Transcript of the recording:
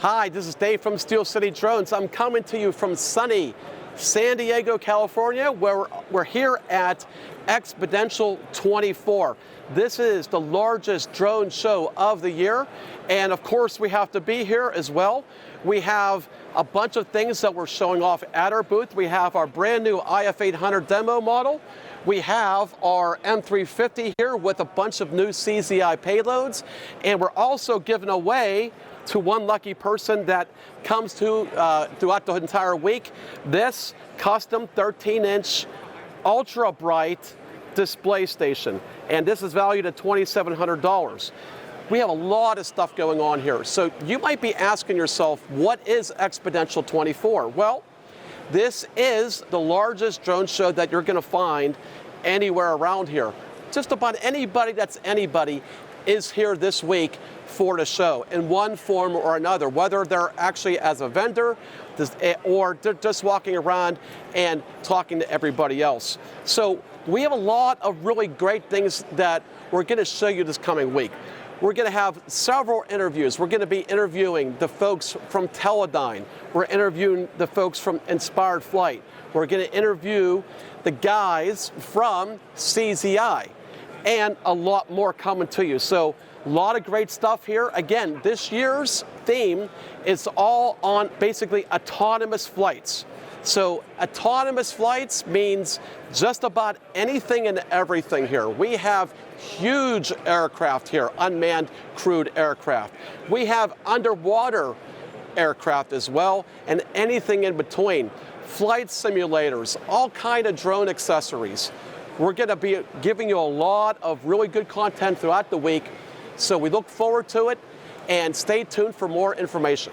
Hi, this is Dave from Steel City Drones. I'm coming to you from sunny San Diego, California, where we're here at Xponential 24. This is the largest drone show of the year, and of course we have to be here as well. We have a bunch of things that we're showing off at our booth. We have our brand new IF800 demo model. We have our M350 here with a bunch of new CZI payloads, and we're also giving away to one lucky person that comes to throughout the entire week this custom 13-inch ultra bright display station, and this is valued at $2,700. We have a lot of stuff going on here, so you might be asking yourself, what is Xponential 24? Well, this is the largest drone show that you're going to find anywhere around here. Just about anybody that's anybody is here this week for the show in one form or another, whether they're actually as a vendor or they're just walking around and talking to everybody else. So we have a lot of really great things that we're going to show you this coming week. We're going to have several interviews. We're going to be interviewing the folks from Teledyne. We're interviewing the folks from Inspired Flight. We're going to interview the guys from CZI, and a lot more coming to you. So a lot of great stuff here. Again, this year's theme is all on basically autonomous flights. So autonomous flights means just about anything and everything here. We have huge aircraft here, unmanned crewed aircraft. We have underwater aircraft as well, and anything in between. Flight simulators, all kind of drone accessories. We're going to be giving you a lot of really good content throughout the week, so we look forward to it, and stay tuned for more information.